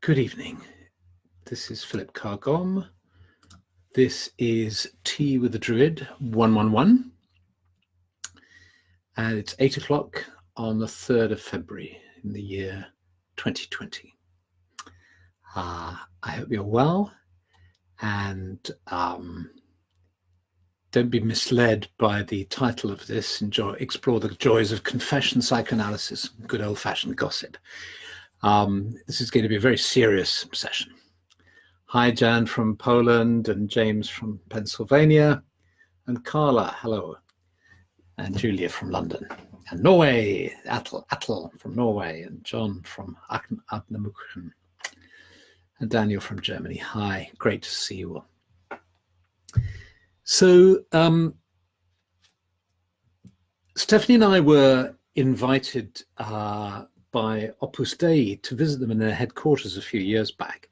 Good evening. This is Philip Carr-Gomm. This is Tea with the Druid 111. And it's 8 o'clock on the 3rd of February in the year 2020. I hope you're well, and don't be misled by the title of this. Explore the joys of confession, psychoanalysis, good old-fashioned gossip. This is going to be a very serious session. Hi, Jan from Poland, and James from Pennsylvania, and Carla, hello, and Julia from London, and Norway, Atle from Norway, and John from Adnamuchen, and Daniel from Germany. Hi, great to see you all. So, Stephanie and I were invited by Opus Dei to visit them in their headquarters a few years back.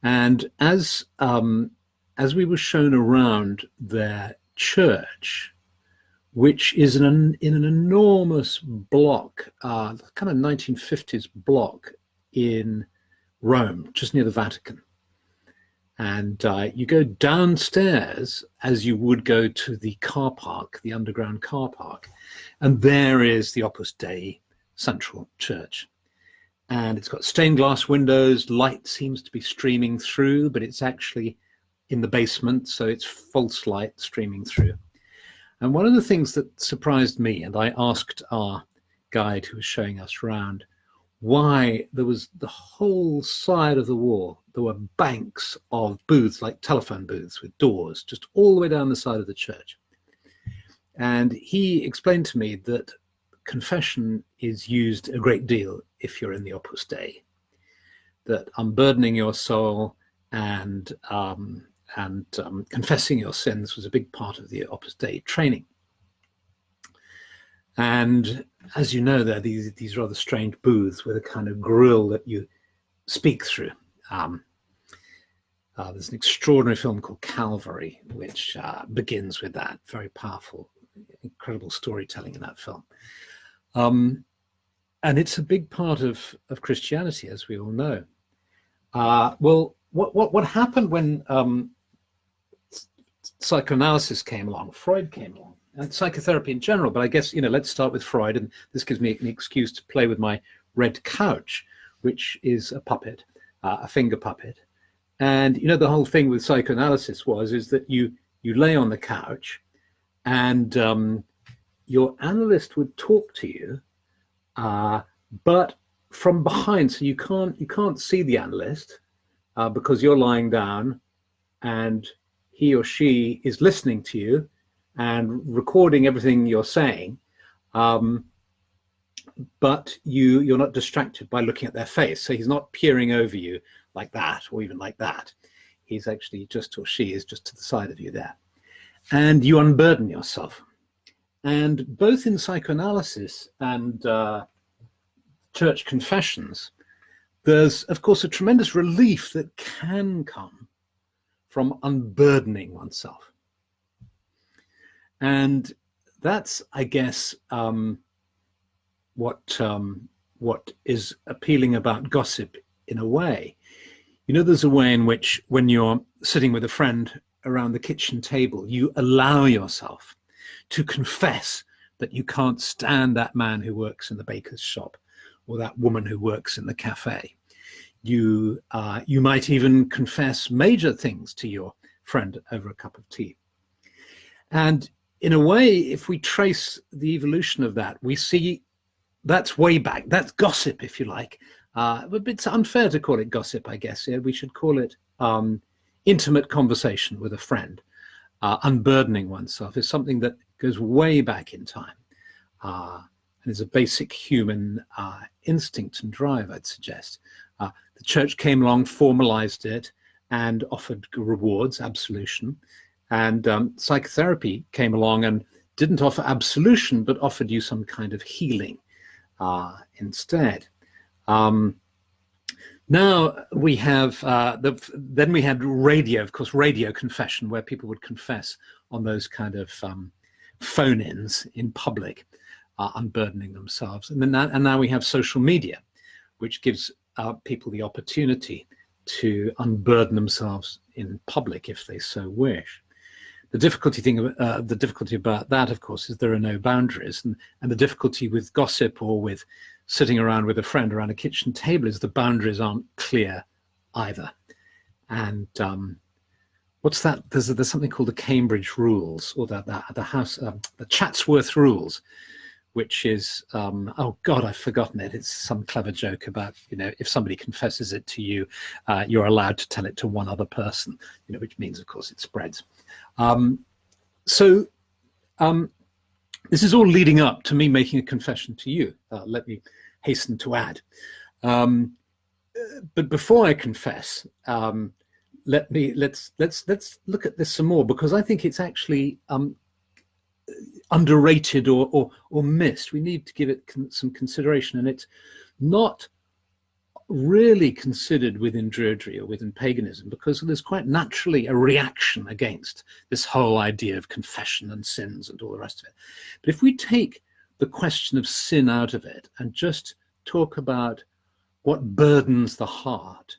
And as we were shown around their church, which is in an enormous block, kind of 1950s block in Rome, just near the Vatican. And you go downstairs as you would go to the car park, the underground car park, and there is the Opus Dei Central Church. And it's got stained glass windows, light seems to be streaming through, but it's actually in the basement, so it's false light streaming through. And one of the things that surprised me, and I asked our guide who was showing us around, why there was the whole side of the wall, there were banks of booths, like telephone booths with doors, just all the way down the side of the church. And he explained to me that confession is used a great deal if you're in the Opus Dei, that unburdening your soul and confessing your sins was a big part of the Opus Dei training. And as you know, there are these rather strange booths with a kind of grill that you speak through. There's an extraordinary film called Calvary, which begins with that. Very powerful, incredible storytelling in that film. And it's a big part of Christianity, as we all know. Well, what happened when psychoanalysis came along, Freud came along, and psychotherapy in general, but I guess, let's start with Freud, and this gives me an excuse to play with my red couch, which is a puppet, a finger puppet. And, the whole thing with psychoanalysis is that you lay on the couch and your analyst would talk to you, but from behind, so you can't see the analyst because you're lying down, and he or she is listening to you and recording everything you're saying, but you're not distracted by looking at their face. So he's not peering over you like that, or even like that. He's actually or she is just to the side of you there, and you unburden yourself. And both in psychoanalysis and church confessions, there's, of course, a tremendous relief that can come from unburdening oneself. And that's, I guess, what is appealing about gossip in a way. There's a way in which, when you're sitting with a friend around the kitchen table, you allow yourself to confess that you can't stand that man who works in the baker's shop or that woman who works in the cafe. You might even confess major things to your friend over a cup of tea. And in a way, if we trace the evolution of that, we see that's way back. That's gossip, if you like. But it's unfair to call it gossip, I guess. Yeah? We should call it intimate conversation with a friend. Unburdening oneself is something that goes way back in time, and is a basic human instinct and drive, I'd suggest. The church came along, formalized it, and offered rewards, absolution. And psychotherapy came along and didn't offer absolution, but offered you some kind of healing instead. Now we have, then we had radio, of course, radio confession, where people would confess on those kind of phone-ins in public, unburdening themselves. And now we have social media, which gives people the opportunity to unburden themselves in public if they so wish. The difficulty about that, of course, is there are no boundaries, and the difficulty with gossip or with sitting around with a friend around a kitchen table is the boundaries aren't clear either. And what's that? There's something called the Cambridge Rules, or the Chatsworth Rules, which is oh God, I've forgotten it. It's some clever joke about, if somebody confesses it to you, you're allowed to tell it to one other person, which means, of course, it spreads. So this is all leading up to me making a confession to you. Let me hasten to add. But before I confess, let's look at this some more, because I think it's actually underrated or missed. We need to give it some consideration, and it's not really considered within Druidry or within paganism, because there's quite naturally a reaction against this whole idea of confession and sins and all the rest of it. But if we take the question of sin out of it and just talk about what burdens the heart,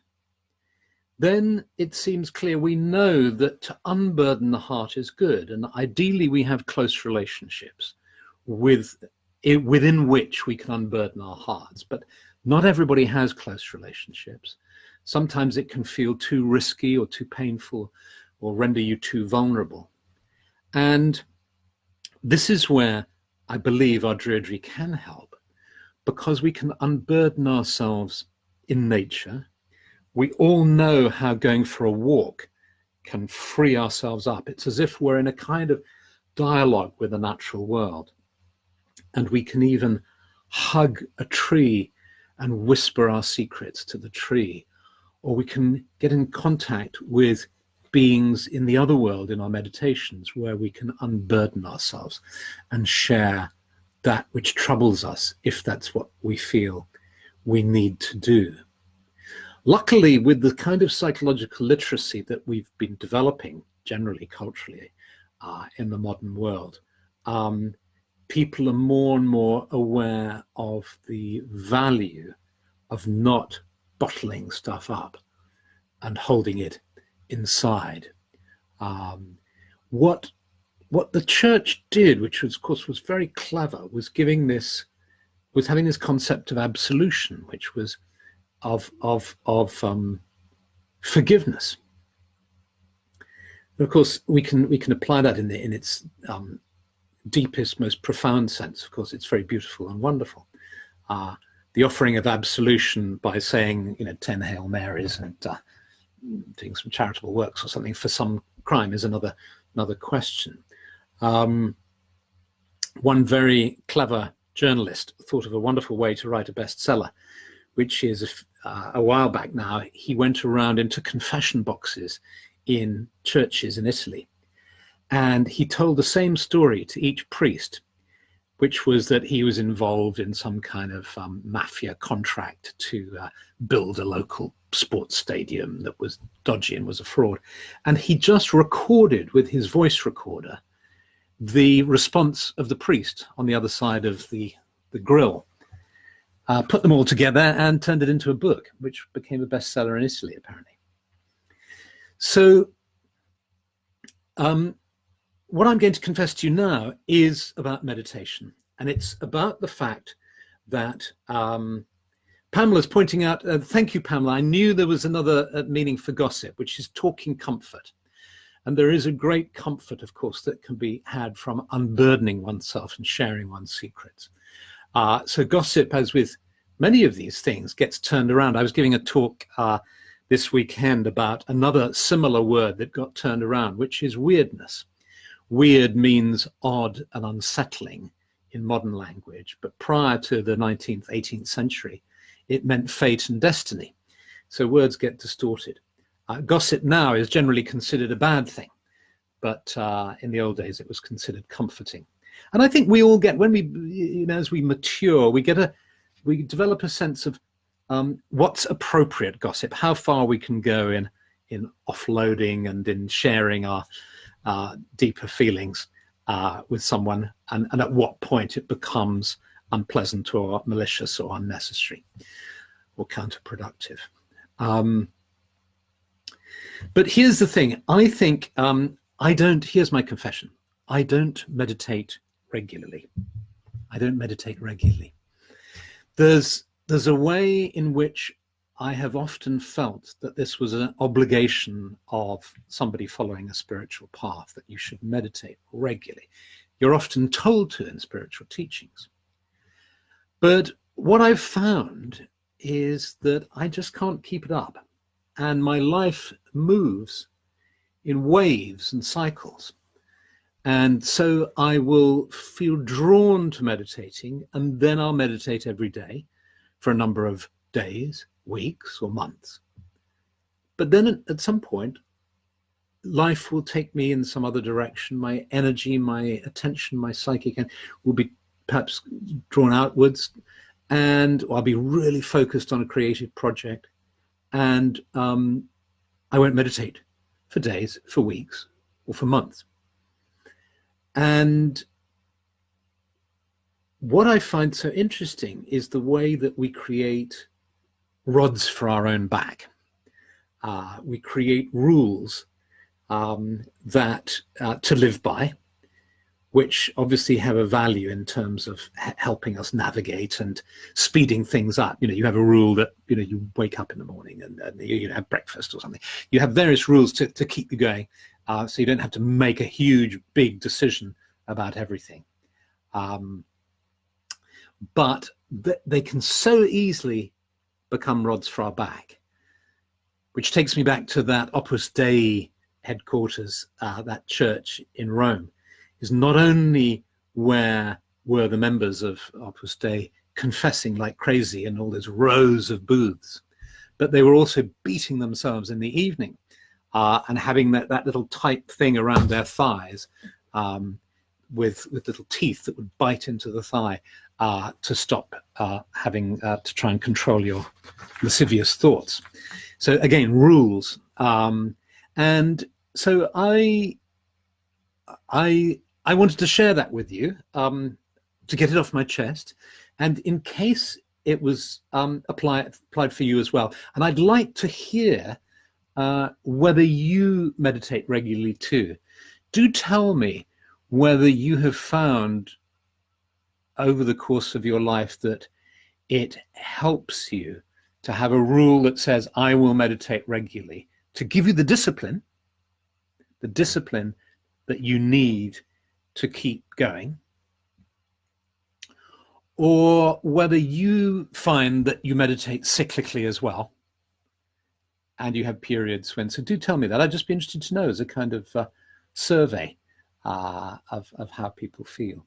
then it seems clear we know that to unburden the heart is good, and ideally we have close relationships within which we can unburden our hearts. But not everybody has close relationships. Sometimes it can feel too risky or too painful or render you too vulnerable. And this is where I believe our Druidry can help, because we can unburden ourselves in nature. We all know how going for a walk can free ourselves up. It's as if we're in a kind of dialogue with the natural world. And we can even hug a tree and whisper our secrets to the tree. Or we can get in contact with beings in the other world in our meditations, where we can unburden ourselves and share that which troubles us, if that's what we feel we need to do. Luckily, with the kind of psychological literacy that we've been developing generally culturally in the modern world, people are more and more aware of the value of not bottling stuff up and holding it inside. What the church did, which was, of course, was very clever, was having this concept of absolution, which was of forgiveness. And of course, we can apply that in its deepest, most profound sense. Of course, it's very beautiful and wonderful. The offering of absolution by saying, 10 Hail Marys and doing some charitable works or something for some crime is another question. One very clever journalist thought of a wonderful way to write a bestseller, which is a while back now, he went around into confession boxes in churches in Italy, and he told the same story to each priest, which was that he was involved in some kind of mafia contract to build a local sports stadium that was dodgy and was a fraud. And he just recorded with his voice recorder the response of the priest on the other side of the grill, put them all together and turned it into a book, which became a bestseller in Italy, apparently. So what I'm going to confess to you now is about meditation. And it's about the fact that Pamela's pointing out, thank you, Pamela. I knew there was another meaning for gossip, which is talking comfort. And there is a great comfort, of course, that can be had from unburdening oneself and sharing one's secrets. So gossip, as with many of these things, gets turned around. I was giving a talk this weekend about another similar word that got turned around, which is weirdness. Weird means odd and unsettling in modern language, but prior to the 19th, 18th century, it meant fate and destiny. So words get distorted. Gossip now is generally considered a bad thing, but in the old days it was considered comforting. And I think we all get, when we, as we mature, we develop a sense of what's appropriate gossip, how far we can go in offloading and in sharing our deeper feelings with someone, and at what point it becomes unpleasant or malicious or unnecessary. or counterproductive. But here's the thing. I think here's my confession. I don't meditate regularly. I don't meditate regularly. There's a way in which I have often felt that this was an obligation of somebody following a spiritual path, that you should meditate regularly. You're often told to in spiritual teachings. But what I've found is that I just can't keep it up. And my life moves in waves and cycles. And so I will feel drawn to meditating, and then I'll meditate every day for a number of days, weeks, or months. But then at some point, life will take me in some other direction. My energy, my attention, my psychic will be perhaps drawn outwards, and I'll be really focused on a creative project. And I won't meditate for days, for weeks, or for months. And what I find so interesting is the way that we create rods for our own back. We create rules that to live by, which obviously have a value in terms of helping us navigate and speeding things up. You have a rule that you wake up in the morning and you have breakfast or something. You have various rules to keep you going, so you don't have to make a huge, big decision about everything. But they can so easily become rods for our back, which takes me back to that Opus Dei headquarters, that church in Rome. Is not only where were the members of Opus Dei confessing like crazy in all those rows of booths, but they were also beating themselves in the evening and having that little tight thing around their thighs with little teeth that would bite into the thigh to stop having to try and control your lascivious thoughts. So again, rules. And so I wanted to share that with you to get it off my chest, and in case it was applied for you as well. And I'd like to hear whether you meditate regularly too. Do tell me whether you have found over the course of your life that it helps you to have a rule that says, I will meditate regularly, to give you the discipline that you need to keep going, or whether you find that you meditate cyclically as well, and you have periods when. So do tell me that. I'd just be interested to know as a kind of survey of how people feel.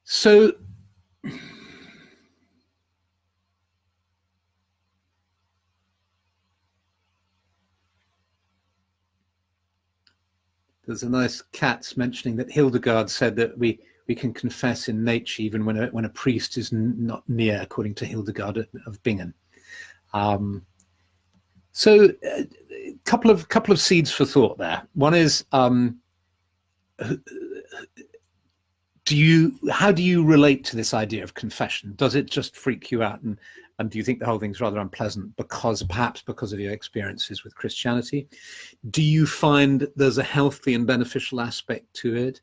So there's a nice cat's mentioning that Hildegard said that we can confess in nature even when a priest is not near, according to Hildegard of Bingen. So a couple of seeds for thought there. One is, how do you relate to this idea of confession? Does it just freak you out, and do you think the whole thing's rather unpleasant perhaps because of your experiences with Christianity? Do you find there's a healthy and beneficial aspect to it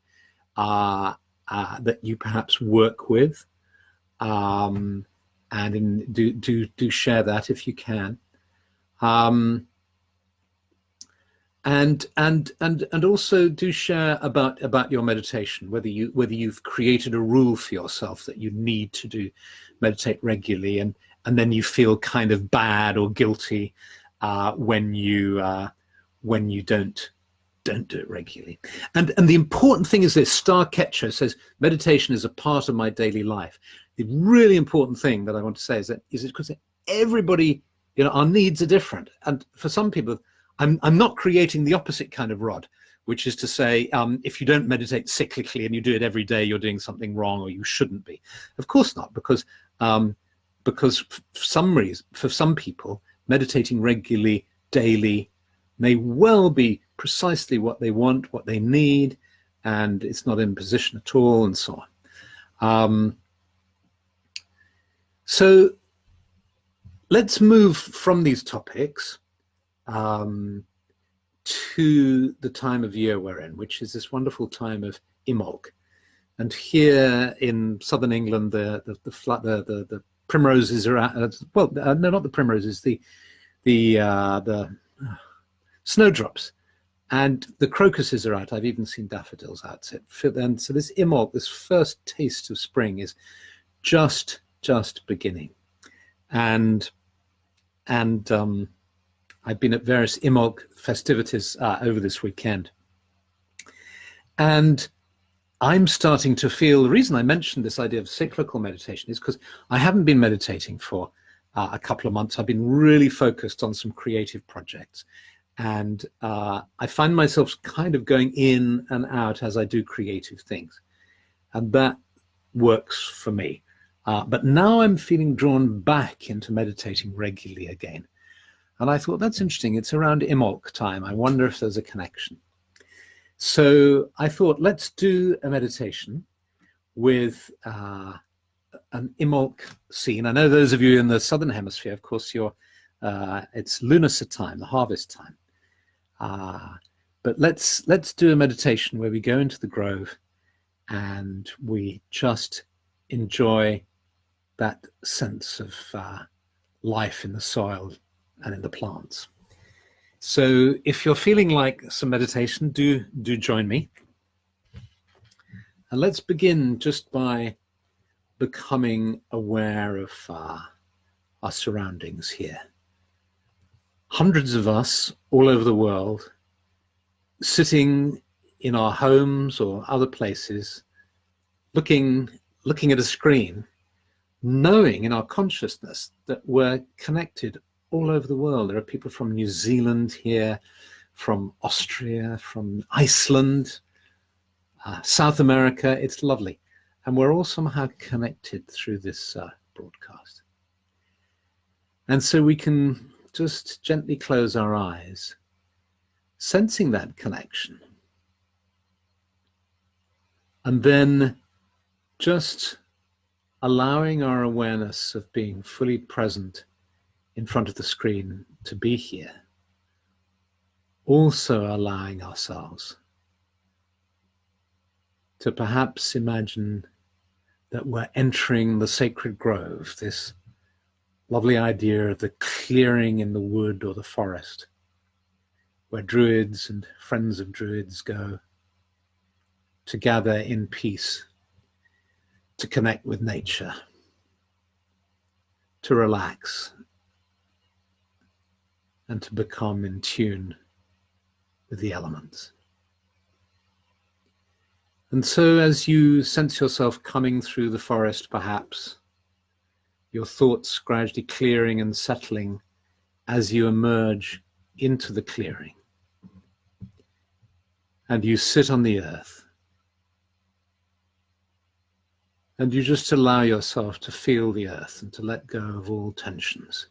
that you perhaps work with? And do share that if you can. And also do share about your meditation, whether you've created a rule for yourself that you need to meditate regularly, and then you feel kind of bad or guilty when you don't do it regularly. And the important thing is this: Star Ketcher says meditation is a part of my daily life. The really important thing that I want to say is because everybody, our needs are different, and for some people, I'm not creating the opposite kind of rod, which is to say, if you don't meditate cyclically and you do it every day, you're doing something wrong, or you shouldn't be. Of course not, because for some people, meditating regularly, daily, may well be precisely what they want, what they need, and it's not imposition at all, and so on. So let's move from these topics to the time of year we're in, which is this wonderful time of Imbolc. And here in southern England, the primroses are out. Well, no, not the primroses. The snowdrops and the crocuses are out. I've even seen daffodils out. And so this Imbolc, this first taste of spring, is just beginning. And I've been at various Imbolc festivities over this weekend. And I'm starting to feel, the reason I mentioned this idea of cyclical meditation is because I haven't been meditating for a couple of months. I've been really focused on some creative projects. And I find myself kind of going in and out as I do creative things. And that works for me. But now I'm feeling drawn back into meditating regularly again. And I thought, that's interesting. It's around Imbolc time. I wonder if there's a connection. So I thought, let's do a meditation with an Imbolc scene. I know those of you in the Southern Hemisphere, of course, it's lunar time, the harvest time. But let's do a meditation where we go into the grove and we just enjoy that sense of life in the soil and in the plants. So if you're feeling like some meditation, do join me. And let's begin just by becoming aware of our surroundings here. Hundreds of us all over the world, sitting in our homes or other places, looking at a screen, knowing in our consciousness that we're connected all over the world. There are people from New Zealand here, from Austria, from Iceland, South America. It's lovely. And we're all somehow connected through this broadcast. And so we can just gently close our eyes, sensing that connection. And then just allowing our awareness of being fully present in front of the screen to be here. Also allowing ourselves to perhaps imagine that we're entering the sacred grove, this lovely idea of the clearing in the wood or the forest, where Druids and friends of Druids go to gather in peace, to connect with nature, to relax, and to become in tune with the elements. And so as you sense yourself coming through the forest, perhaps, your thoughts gradually clearing and settling as you emerge into the clearing. And you sit on the earth. And you just allow yourself to feel the earth and to let go of all tensions.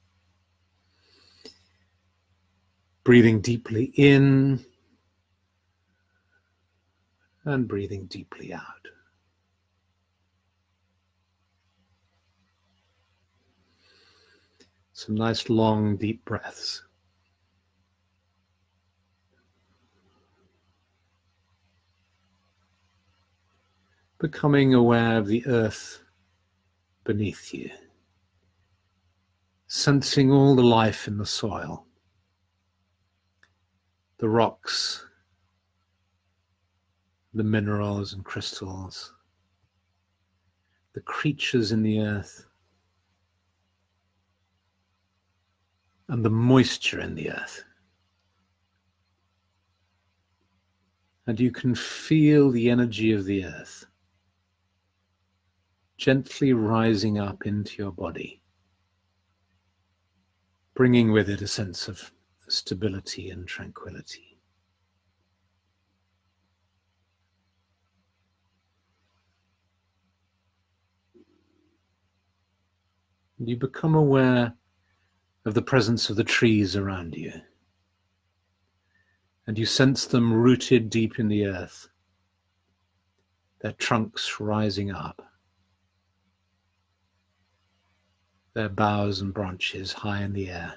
Breathing deeply in and breathing deeply out. Some nice long deep breaths. Becoming aware of the earth beneath you. Sensing all the life in the soil. The rocks, the minerals and crystals, the creatures in the earth, and the moisture in the earth. And you can feel the energy of the earth gently rising up into your body, bringing with it a sense of stability and tranquility. You become aware of the presence of the trees around you, and you sense them rooted deep in the earth, their trunks rising up. their boughs and branches high in the air.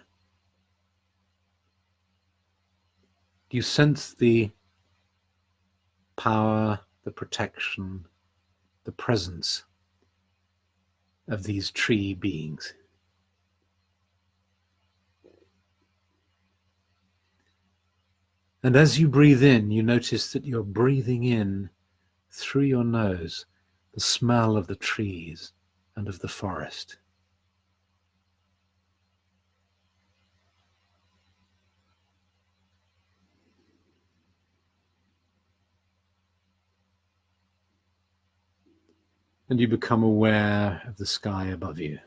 You sense the power, the protection, the presence of these tree beings. And as you breathe in, you notice that you're breathing in through your nose the smell of the trees and of the forest. And you become aware of the sky above you.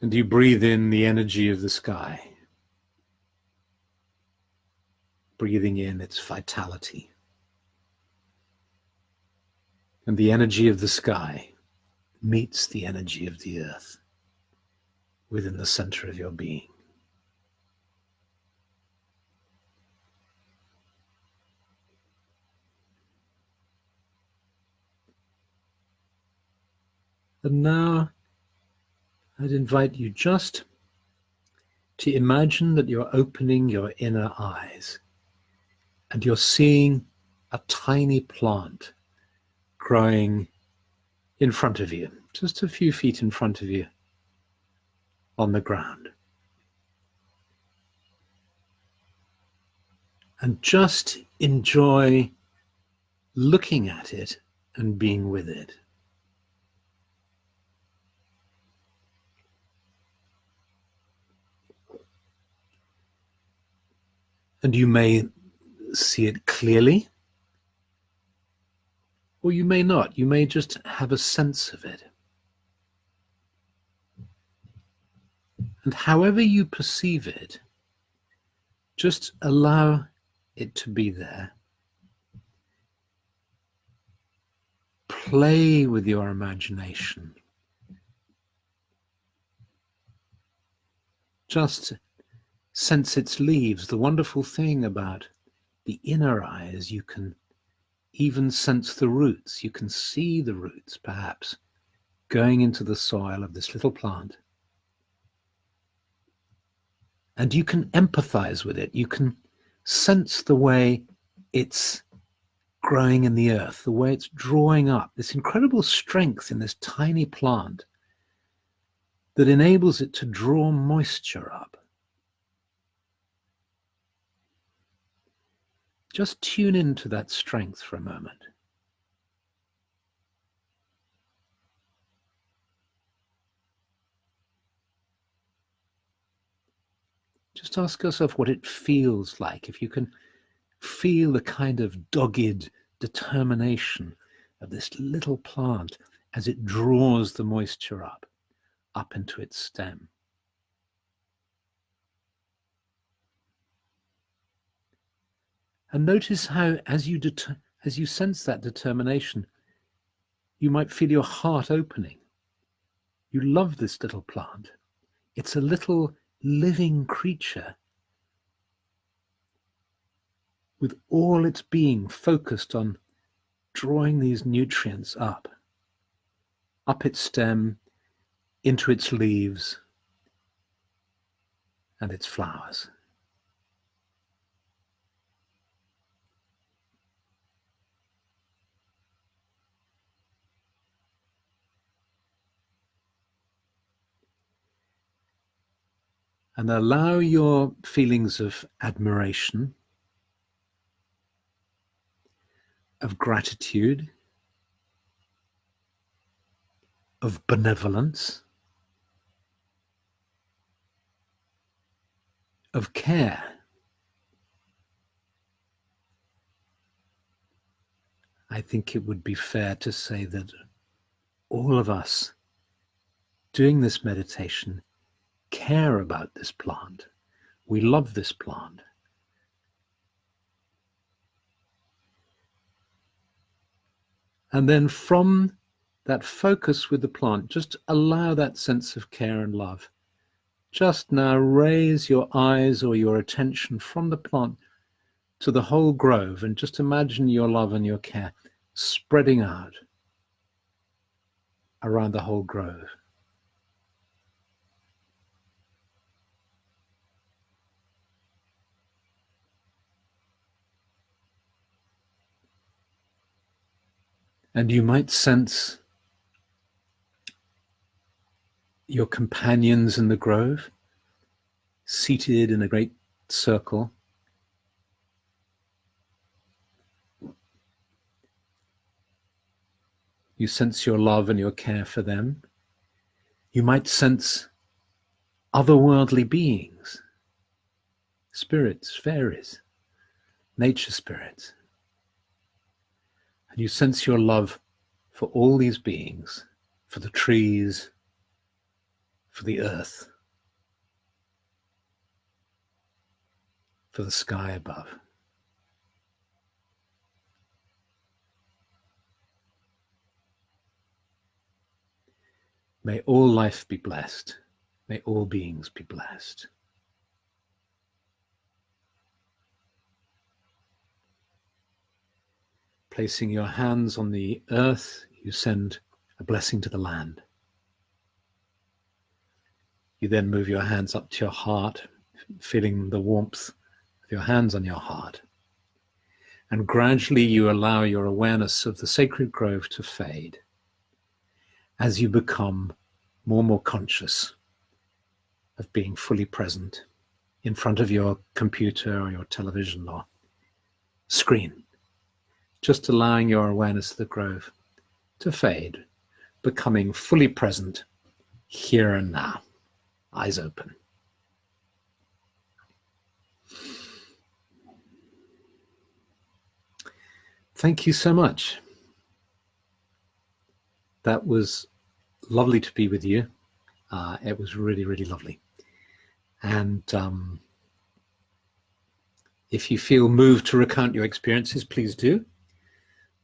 And you breathe in the energy of the sky, breathing in its vitality. And the energy of the sky meets the energy of the earth within the center of your being. And now I'd invite you just to imagine that you're opening your inner eyes and you're seeing a tiny plant growing in front of you, just a few feet in front of you on the ground. And just enjoy looking at it and being with it. And you may see it clearly, or you may not. You may just have a sense of it. And however you perceive it, just allow it to be there. Play with your imagination. Just sense its leaves. The wonderful thing about the inner eye is you can even sense the roots. You can see the roots, perhaps, going into the soil of this little plant. And you can empathize with it. You can sense the way it's growing in the earth, the way it's drawing up this incredible strength in this tiny plant that enables it to draw moisture up. Just tune into that strength for a moment. Just ask yourself what it feels like, if you can feel the kind of dogged determination of this little plant as it draws the moisture up into its stem. And notice how, as you sense that determination, you might feel your heart opening. You love this little plant. It's a little living creature with all its being focused on drawing these nutrients up its stem, into its leaves and its flowers. And allow your feelings of admiration, of gratitude, of benevolence, of care. I think it would be fair to say that all of us doing this meditation care about this plant. We love this plant. And then from that focus with the plant, just allow that sense of care and love. Just now raise your eyes or your attention from the plant to the whole grove and just imagine your love and your care spreading out. around the whole grove. And you might sense your companions in the grove, seated in a great circle. You sense your love and your care for them. You might sense otherworldly beings, spirits, fairies, nature spirits. And you sense your love for all these beings, for the trees, for the earth, for the sky above. May all life be blessed. May all beings be blessed. Placing your hands on the earth, you send a blessing to the land. You then move your hands up to your heart, feeling the warmth of your hands on your heart. And gradually you allow your awareness of the sacred grove to fade as you become more and more conscious of being fully present in front of your computer or your television or screen. Just allowing your awareness of the grove to fade, becoming fully present here and now, eyes open. Thank you so much. That was lovely to be with you. It was really, really lovely. And if you feel moved to recount your experiences, please do.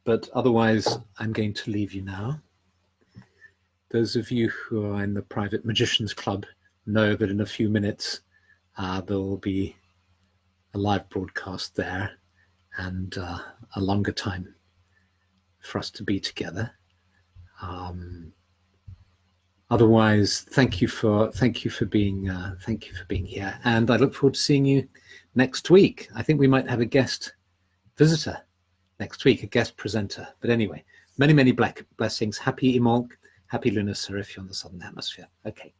But otherwise, I'm going to leave you now. Those of you who are in the Private Magicians Club know that in a few minutes there will be a live broadcast there and a longer time for us to be together. Otherwise, thank you for being here, and I look forward to seeing you next week. I think we might have a guest visitor next week, a guest presenter. But anyway, many, many blessings. Happy Imbolc, happy Lunar if you're in the Southern Hemisphere. Okay.